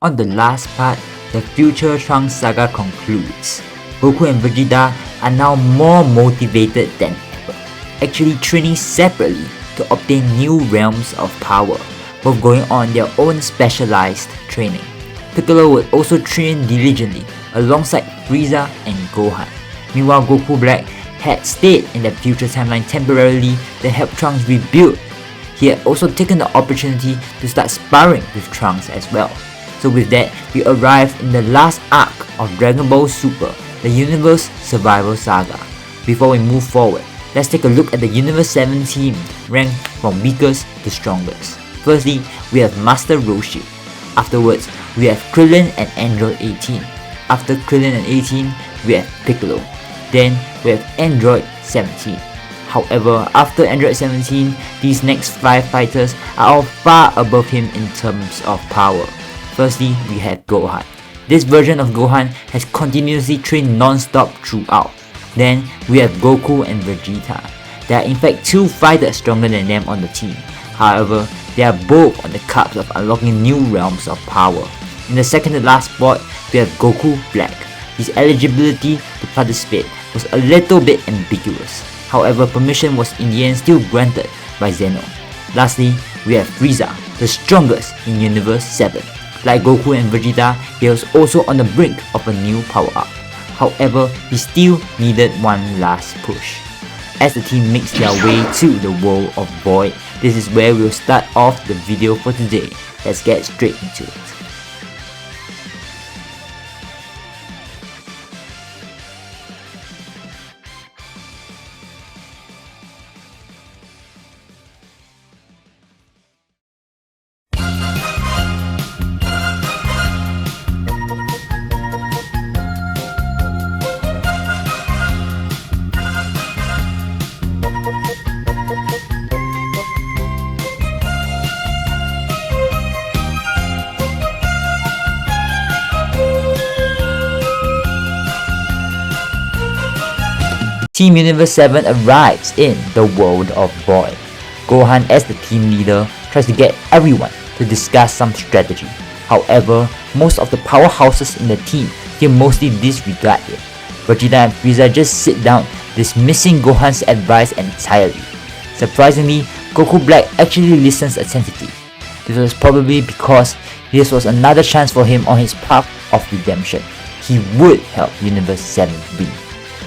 On the last part, the Future Trunks saga concludes. Goku and Vegeta are now more motivated than ever, actually training separately to obtain new realms of power, both going on their own specialized training. Piccolo would also train diligently alongside Frieza and Gohan. Meanwhile, Goku Black had stayed in the future timeline temporarily to help Trunks rebuild. He had also taken the opportunity to start sparring with Trunks as well. So with that, we arrived in the last arc of Dragon Ball Super, the Universe Survival Saga. Before we move forward, let's take a look at the Universe 7 team ranked from weakest to strongest. Firstly, we have Master Roshi. Afterwards, we have Krillin and Android 18. After Krillin and 18, we have Piccolo. Then we have Android 17. However, after Android 17, these next 5 fighters are all far above him in terms of power. Firstly, we have Gohan. This version of Gohan has continuously trained non-stop throughout. Then we have Goku and Vegeta. There are in fact 2 fighters stronger than them on the team. However, they are both on the cusp of unlocking new realms of power. In the second to last spot, we have Goku Black. His eligibility to participate was a little bit ambiguous. However, permission was in the end still granted by Zeno. Lastly, we have Frieza, the strongest in Universe 7. Like Goku and Vegeta, he was also on the brink of a new power-up. However, he still needed one last push. As the team makes their way to the world of Void, this is where we'll start off the video for today. Let's get straight into it. Team Universe 7 arrives in the world of Void. Gohan, as the team leader, tries to get everyone to discuss some strategy. However, most of the powerhouses in the team still mostly disregard it. Vegeta and Frieza just sit down, dismissing Gohan's advice entirely. Surprisingly, Goku Black actually listens attentively. This was probably because this was another chance for him on his path of redemption. He would help Universe 7 win.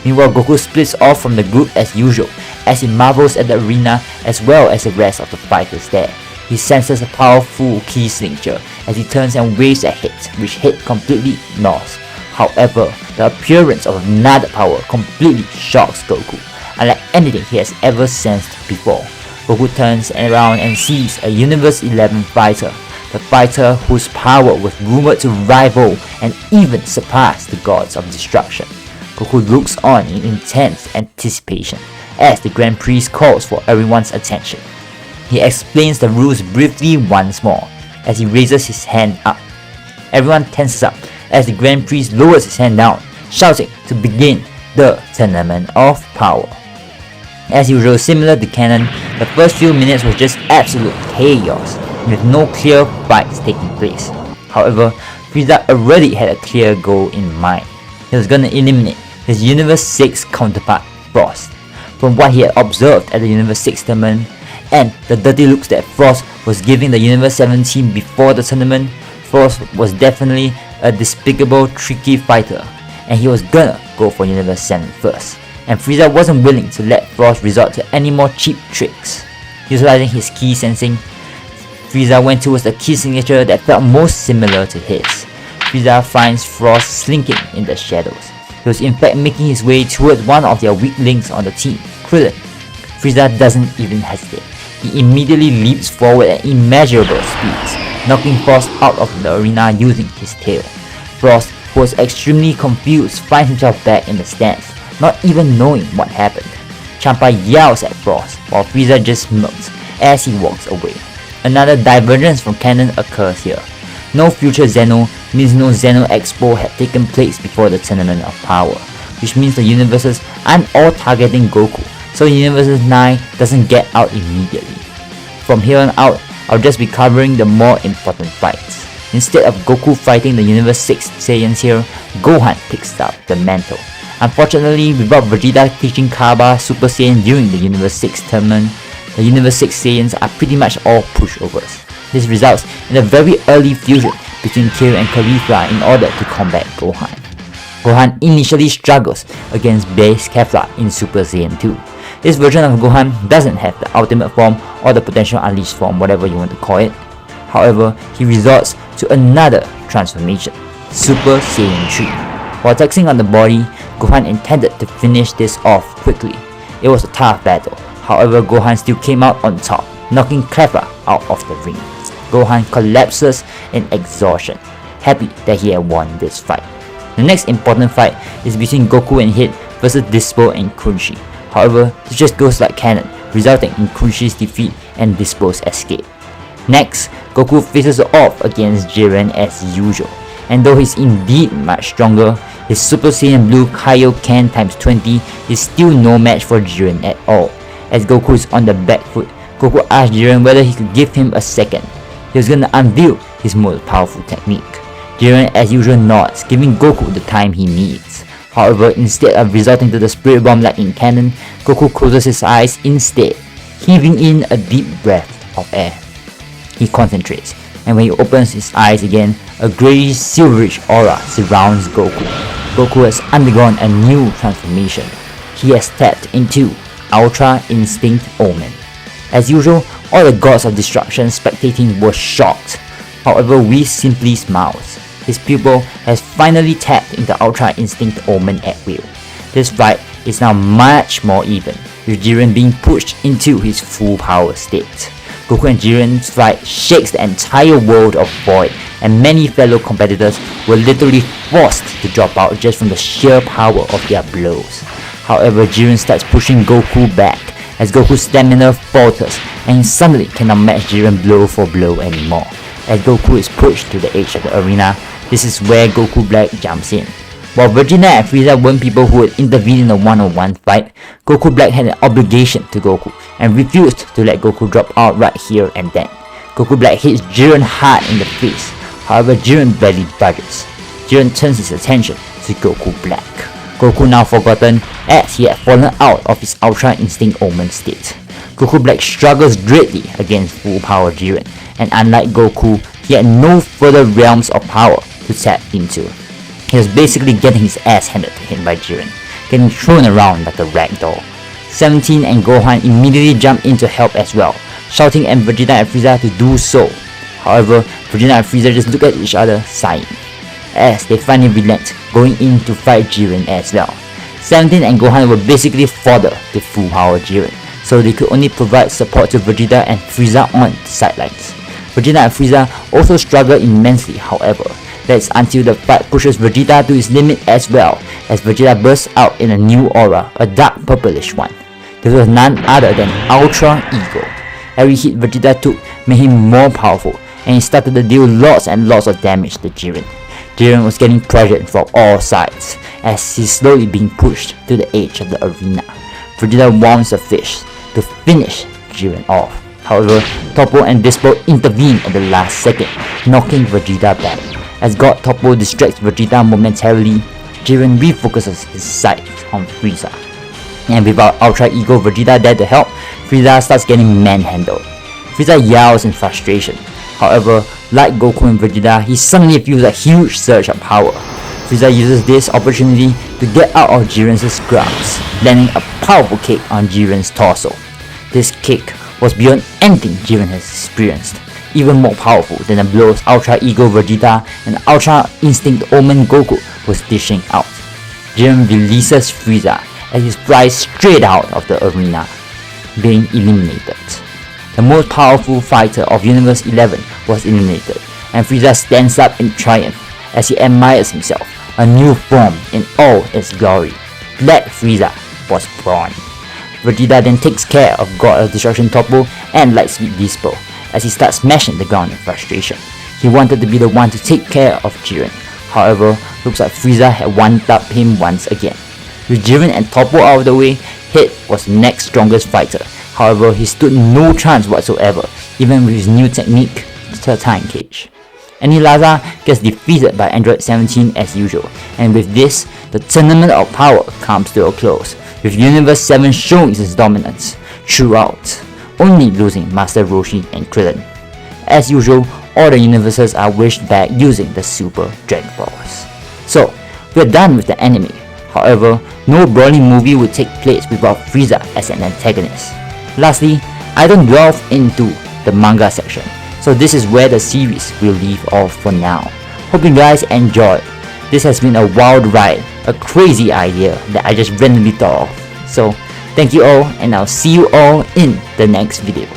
Meanwhile, Goku splits off from the group as usual, as he marvels at the arena as well as the rest of the fighters there. He senses a powerful key signature as he turns and waves a hit, which hit completely ignores. However, the appearance of another power completely shocks Goku, unlike anything he has ever sensed before. Goku turns around and sees a Universe 11 fighter, the fighter whose power was rumored to rival and even surpass the gods of destruction. Goku looks on in intense anticipation as the Grand Priest calls for everyone's attention. He explains the rules briefly once more as he raises his hand up. Everyone tenses up as the Grand Priest lowers his hand down, shouting to begin the Tournament of Power. As usual, similar to canon, the first few minutes was just absolute chaos with no clear fights taking place. However, Frieza already had a clear goal in mind. He was gonna eliminate his Universe 6 counterpart, Frost. From what he had observed at the Universe 6 tournament, and the dirty looks that Frost was giving the Universe 7 team before the tournament, Frost was definitely a despicable, tricky fighter, and he was gonna go for Universe 7 first. And Frieza wasn't willing to let Frost resort to any more cheap tricks. Utilizing his ki sensing, Frieza went towards the key signature that felt most similar to his. Frieza finds Frost slinking in the shadows. He was in fact making his way towards one of their weak links on the team, Krillin. Frieza doesn't even hesitate. He immediately leaps forward at immeasurable speeds, knocking Frost out of the arena using his tail. Frost, who was extremely confused, finds himself back in the stands, not even knowing what happened. Champa yells at Frost, while Frieza just smirks as he walks away. Another divergence from canon occurs here. No future Zeno means no Zeno Expo had taken place before the Tournament of Power, which means the universes aren't all targeting Goku, so Universe 9 doesn't get out immediately. From here on out, I'll just be covering the more important fights. Instead of Goku fighting the Universe 6 Saiyans here, Gohan takes up the mantle. Unfortunately, without Vegeta teaching Kaba Super Saiyan during the Universe 6 tournament, the Universe 6 Saiyans are pretty much all pushovers. This results in a very early fusion between Kira and Caulifla in order to combat Gohan. Gohan initially struggles against base Kefla in Super Saiyan 2. This version of Gohan doesn't have the ultimate form or the potential unleashed form, whatever you want to call it. However, he resorts to another transformation, Super Saiyan 3. While taxing on the body, Gohan intended to finish this off quickly. It was a tough battle. However, Gohan still came out on top, knocking Kefla out of the ring. Gohan collapses in exhaustion, happy that he had won this fight. The next important fight is between Goku and Hit versus Dispo and Kunshi. However, this just goes like canon, resulting in Kunshi's defeat and Dispo's escape. Next, Goku faces off against Jiren as usual, and though he's indeed much stronger, his Super Saiyan Blue Kaioken times 20 is still no match for Jiren at all. As Goku is on the back foot, Goku asked Jiren whether he could give him a second. He was gonna unveil his most powerful technique. Jiren as usual nods, giving Goku the time he needs. However, instead of resorting to the Spirit Bomb like in canon, Goku closes his eyes instead, heaving in a deep breath of air. He concentrates, and when he opens his eyes again, a greyish silverish aura surrounds Goku. Goku has undergone a new transformation. He has tapped into Ultra Instinct Omen. As usual, all the gods of destruction spectating were shocked. However, Whis simply smiles. His pupil has finally tapped into Ultra Instinct Omen at will. This fight is now much more even, with Jiren being pushed into his full power state. Goku and Jiren's fight shakes the entire world of Void, and many fellow competitors were literally forced to drop out just from the sheer power of their blows. However, Jiren starts pushing Goku back, as Goku's stamina falters, and he suddenly cannot match Jiren blow for blow anymore. As Goku is pushed to the edge of the arena, this is where Goku Black jumps in. While Vegeta and Frieza weren't people who would intervene in a one-on-one fight, Goku Black had an obligation to Goku and refused to let Goku drop out right here and then. Goku Black hits Jiren hard in the face, however Jiren barely budges. Jiren turns his attention to Goku Black. Goku now forgotten as he had fallen out of his Ultra Instinct Omen state. Goku Black struggles greatly against full power Jiren, and unlike Goku, he had no further realms of power to tap into. He was basically getting his ass handed to him by Jiren, getting thrown around like a ragdoll. 17 and Gohan immediately jump in to help as well, shouting at Vegeta and Frieza to do so. However, Vegeta and Frieza just look at each other sighing, as they finally relent, going in to fight Jiren as well. 17 and Gohan were basically fodder to full power Jiren, so they could only provide support to Vegeta and Frieza on the sidelines. Vegeta and Frieza also struggle immensely, however. That's until the fight pushes Vegeta to his limit as well, as Vegeta bursts out in a new aura, a dark purplish one. This was none other than Ultra Ego. Every hit Vegeta took made him more powerful, and he started to deal lots and lots of damage to Jiren. Jiren was getting pressured from all sides, as he's slowly being pushed to the edge of the arena. Vegeta wants a fish to finish Jiren off. However, Toppo and Dispo intervene at the last second, knocking Vegeta back. As God Toppo distracts Vegeta momentarily, Jiren refocuses his sights on Frieza. And without Ultra Ego Vegeta there to help, Frieza starts getting manhandled. Frieza yells in frustration. However, like Goku and Vegeta, he suddenly feels a huge surge of power. Frieza uses this opportunity to get out of Jiren's grasp, landing a powerful kick on Jiren's torso. This kick was beyond anything Jiren has experienced, even more powerful than the blows Ultra Ego Vegeta and Ultra Instinct Omen Goku was dishing out. Jiren releases Frieza as he flies straight out of the arena, being eliminated. The most powerful fighter of Universe 11 was eliminated, and Frieza stands up in triumph as he admires himself, a new form in all its glory. Black Frieza was born. Vegeta then takes care of God of Destruction Toppo and Lightspeed Dispo as he starts smashing the ground in frustration. He wanted to be the one to take care of Jiren. However, looks like Frieza had one-upped him once again. With Jiren and Toppo out of the way, Hit was the next strongest fighter. However, he stood no chance whatsoever, even with his new technique, the Time Cage. and Elaza gets defeated by Android 17 as usual, and with this, the Tournament of Power comes to a close, with Universe 7 showing its dominance throughout, only losing Master Roshi and Krillin. As usual, all the universes are wished back using the Super Dragon Balls. So, we're done with the anime. However, no Broly movie would take place without Frieza as an antagonist. Lastly, I don't delve into the manga section, so this is where the series will leave off for now. Hope you guys enjoyed. This has been a wild ride, a crazy idea that I just randomly thought of. So, thank you all, and I'll see you all in the next video.